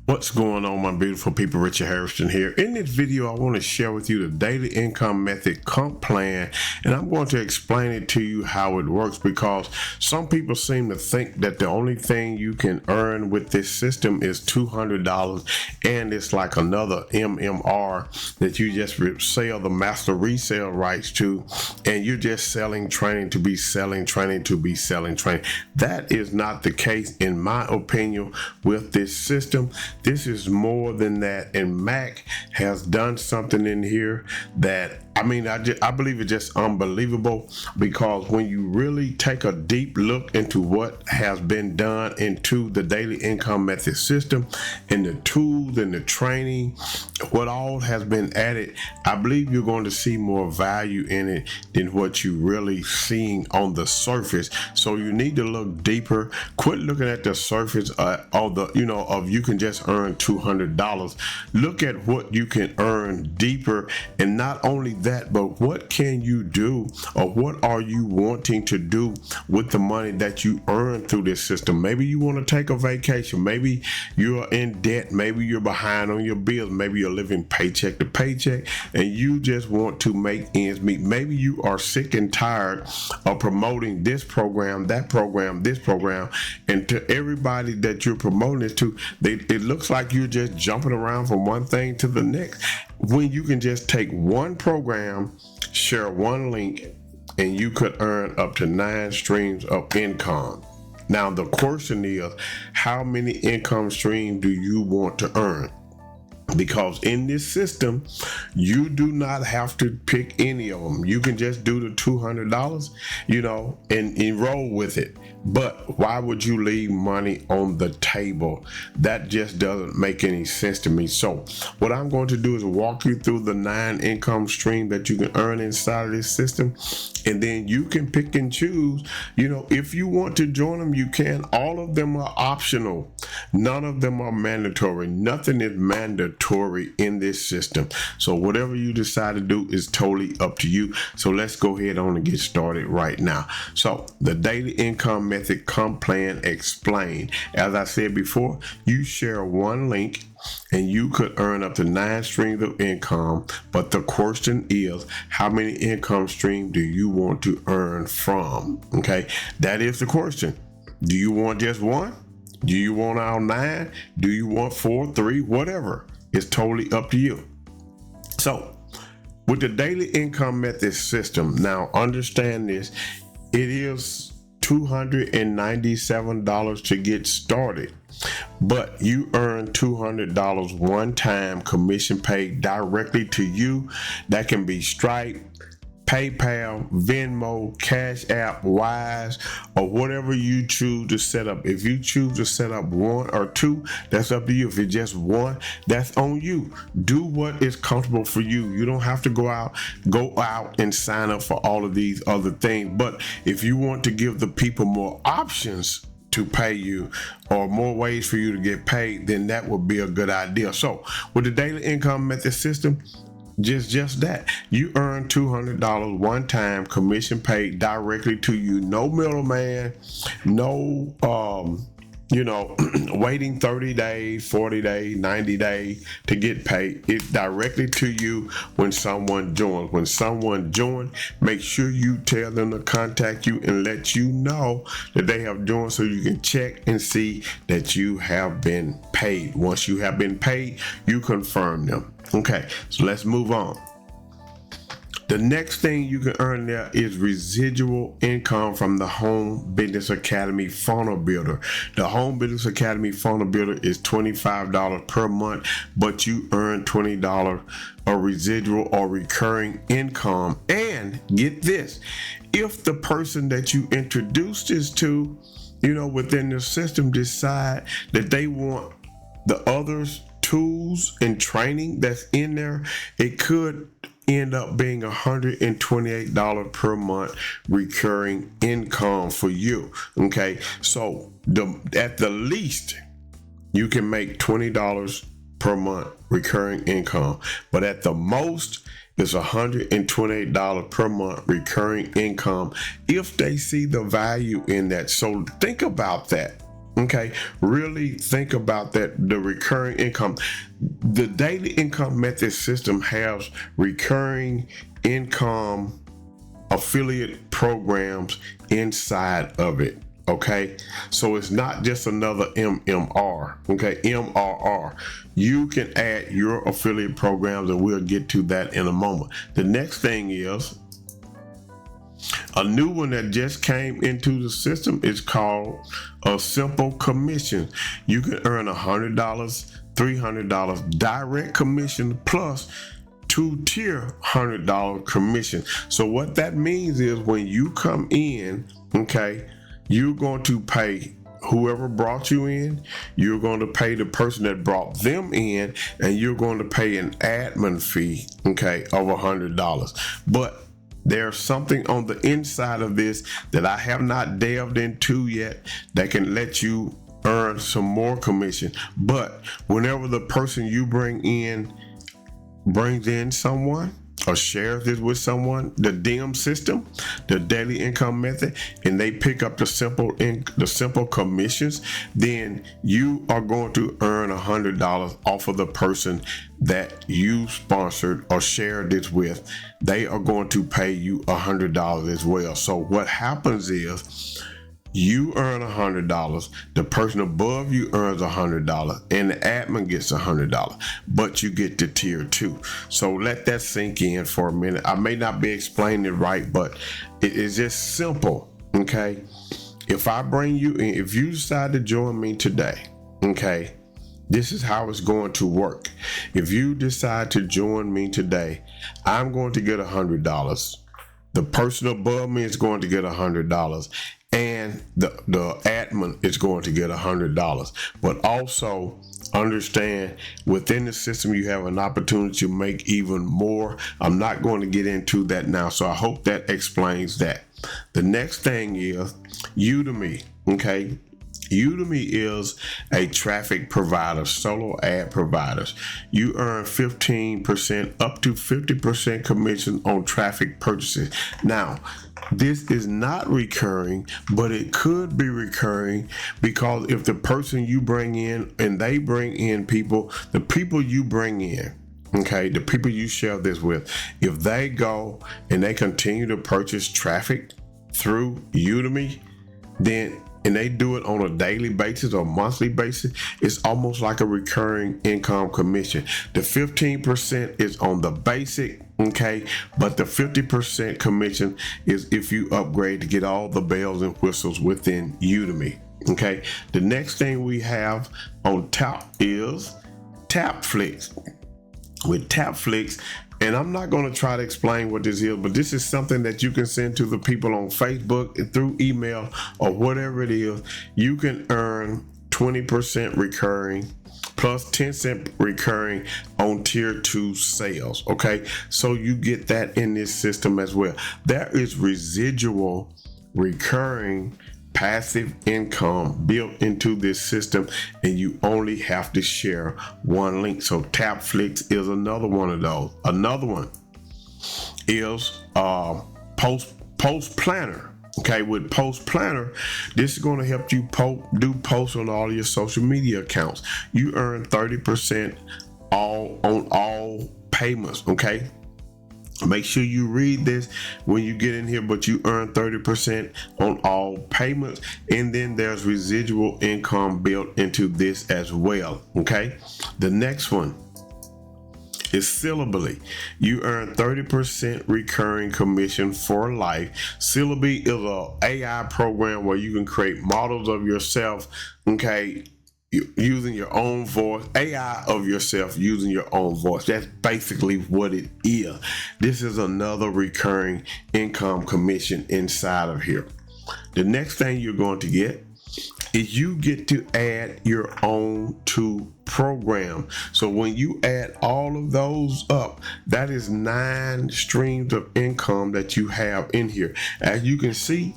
What's going on, my beautiful people? Richard Hairston here. In this video, I want to share with you the daily income method comp plan, and I'm going to explain it to you how it works, because some people seem to think that the only thing you can earn with this system is $200, and it's like another MMR that you just sell the master resale rights to, and you're just selling training to be selling training to be selling training. That is not the case, in my opinion, with this system. This is more than that, and Mac has done something in here that I believe it's just unbelievable, because when you really take a deep look into what has been done into the daily income method system and the tools and the training, what all has been added, I believe you're going to see more value in it than what you really seeing on the surface. So you need to look deeper. Quit looking at the surface of you can just earn $200. Look at what you can earn deeper, and not only that, but what can you do, or what are you wanting to do with the money that you earn through this system? Maybe you want to take a vacation, maybe you're in debt, maybe you're behind on your bills, maybe you're living paycheck to paycheck and you just want to make ends meet. Maybe you are sick and tired of promoting this program, that program, this program, and to everybody that you're promoting it to, it looks like you're just jumping around from one thing to the next, when you can just take one program, share one link, and you could earn up to 9 streams of income. Now the question is, how many income streams do you want to earn? Because in this system, you do not have to pick any of them. You can just do the $200, and enroll with it. But why would you leave money on the table? That just doesn't make any sense to me. So what I'm going to do is walk you through the 9 income streams that you can earn inside of this system, and then you can pick and choose. If you want to join them, you can. All of them are optional. None of them are mandatory. Nothing is mandatory in this system. So whatever you decide to do is totally up to you. So let's go ahead on and get started right now. So the daily income method comp plan explained. As I said before, you share one link and you could earn up to 9 streams of income. But the question is, how many income streams do you want to earn from? Okay, that is the question. Do you want just one? Do you want all 9? Do you want 4, 3, whatever? It's totally up to you. So with the daily income method system, now understand this, it is $297 to get started, but you earn $200 one time commission paid directly to you. That can be Stripe, PayPal, Venmo, Cash App, Wise, or whatever you choose to set up. If you choose to set up 1 or 2, that's up to you. If it's just 1, that's on you. Do what is comfortable for you. You don't have to go out and sign up for all of these other things. But if you want to give the people more options to pay you, or more ways for you to get paid, then that would be a good idea. So with the daily income method system, just that, you earn $200 one time commission paid directly to you. No middleman, no waiting 30 days, 40 days, 90 days to get paid. It's directly to you when someone joins. When someone joins, make sure you tell them to contact you and let you know that they have joined, so you can check and see that you have been paid. Once you have been paid, you confirm them. Okay, so let's move on. The next thing you can earn there is residual income from the Home Business Academy Funnel Builder. The Home Business Academy Funnel Builder is $25 per month, but you earn $20 of residual or recurring income. And get this, if the person that you introduced this to, within the system, decide that they want the others tools and training that's in there, it could end up being $128 per month recurring income for you. Okay, so at the least you can make $20 per month recurring income, but at the most it's $128 per month recurring income if they see the value in that. So think about that. Okay, really think about that. The recurring income, the daily income method system has recurring income affiliate programs inside of it. Okay, so it's not just another MMR. Okay, MRR. You can add your affiliate programs, and we'll get to that in a moment. The next thing is a new one that just came into the system. Is called a simple commission. You can earn $100, $300 direct commission plus two-tier $100 commission. So what that means is when you come in, okay, you're going to pay whoever brought you in, you're going to pay the person that brought them in, and you're going to pay an admin fee, okay, of $100. But there's something on the inside of this that I have not delved into yet that can let you earn some more commission. But whenever the person you bring in brings in someone or shares this with someone, the DIM system, the daily income method, and they pick up the simple commissions, then you are going to earn $100 off of the person that you sponsored or shared this with. They are going to pay you $100 as well. So what happens is you earn $100, the person above you earns $100, and the admin gets $100, but you get to tier 2. So let that sink in for a minute. I may not be explaining it right, but it is just simple. Okay, if I bring you in, if you decide to join me today, okay, this is how it's going to work. If you decide to join me today, I'm going to get $100. The person above me is going to get $100, and the admin is going to get $100. But also understand, within the system you have an opportunity to make even more. I'm not going to get into that now, so I hope that explains that. The next thing is Udimi. Okay, Udimi is a traffic provider, solo ad providers. You earn 15% up to 50% commission on traffic purchases. Now, this is not recurring, but it could be recurring, because if the person you bring in and they bring in people, the people you bring in, okay, the people you share this with, if they go and they continue to purchase traffic through Udimi, then and they do it on a daily basis or monthly basis, it's almost like a recurring income commission. The 15% is on the basic, okay, but the 50% commission is if you upgrade to get all the bells and whistles within Udimi. Okay, the next thing we have on top is TapFlix. With TapFlix, and I'm not going to try to explain what this is, but this is something that you can send to the people on Facebook and through email or whatever it is. You can earn 20% recurring plus 10% recurring on tier 2 sales. Okay, so you get that in this system as well. There is residual recurring passive income built into this system, and you only have to share one link. So TapFlix is another one of those. Another one is Post Planner. Okay, with Post Planner, this is going to help you do posts on all your social media accounts. You earn 30% on all payments. Okay, make sure you read this when you get in here, but you earn 30% on all payments, and then there's residual income built into this as well. Okay, the next one is Syllaby. You earn 30% recurring commission for life. Syllaby is a AI program where you can create models of yourself, okay, using your own voice, AI of yourself using your own voice. That's basically what it is. This is another recurring income commission inside of here. The next thing you're going to get is you get to add your own 2 program. So when you add all of those up, that is 9 streams of income that you have in here. As you can see,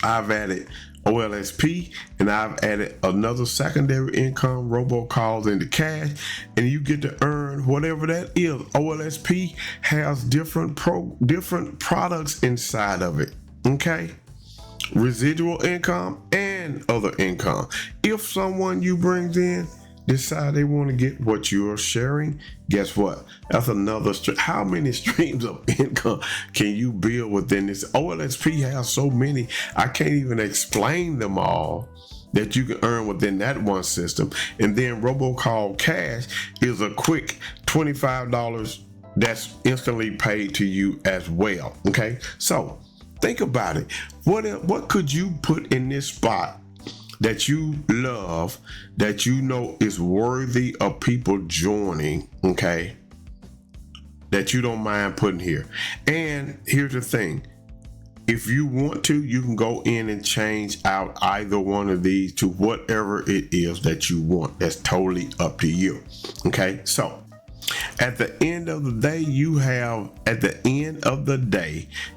I've added OLSP, and I've added another secondary income, robocalls, into cash, and you get to earn whatever that is. OLSP has different products inside of it. Okay, residual income and other income. If someone you brings in decide they want to get what you're sharing, guess what? That's another how many streams of income can you build within this? OLSP has so many, I can't even explain them all, that you can earn within that one system. And then robocall cash is a quick $25 that's instantly paid to you as well. Okay, so think about it. What could you put in this spot that you love, that you know is worthy of people joining, okay, that you don't mind putting here? And here's the thing, if you want to, you can go in and change out either one of these to whatever it is that you want. That's totally up to you. Okay, so at the end of the day,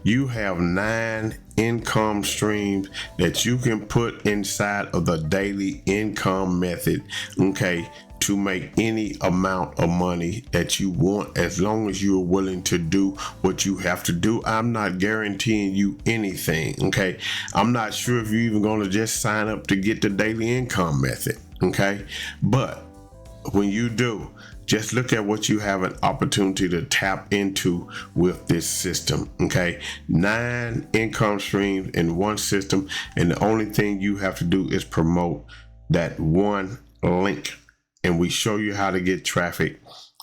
you have 9 income streams that you can put inside of the daily income method, okay, to make any amount of money that you want, as long as you're willing to do what you have to do. I'm not guaranteeing you anything, okay? I'm not sure if you're even going to just sign up to get the daily income method, okay? But when you do, just look at what you have an opportunity to tap into with this system, okay? 9 income streams in one system, and the only thing you have to do is promote that one link, and we show you how to get traffic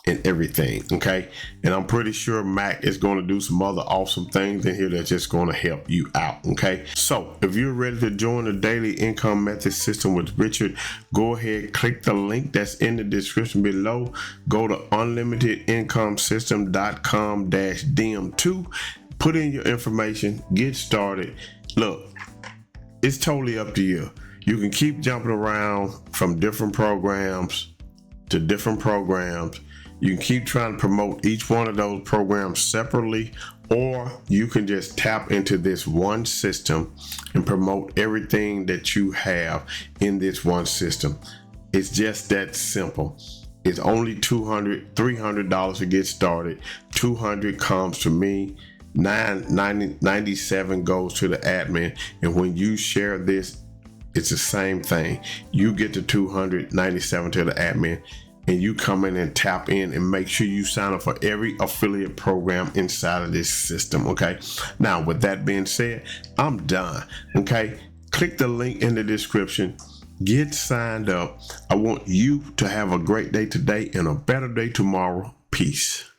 and everything, okay? And I'm pretty sure Mac is going to do some other awesome things in here that's just going to help you out, okay? So if you're ready to join the daily income method system with Richard, go ahead, click the link that's in the description below. Go to unlimitedincomesystem.com-dim2, put in your information, get started. Look, it's totally up to you. You can keep jumping around from different programs to different programs. You can keep trying to promote each one of those programs separately, or you can just tap into this one system and promote everything that you have in this one system. It's just that simple. It's only $300 to get started. $200 comes to me. $97 goes to the admin. And when you share this, it's the same thing. You get the $297 to the admin, and you come in and tap in and make sure you sign up for every affiliate program inside of this system, okay? Now, with that being said, I'm done, okay? Click the link in the description. Get signed up. I want you to have a great day today and a better day tomorrow. Peace.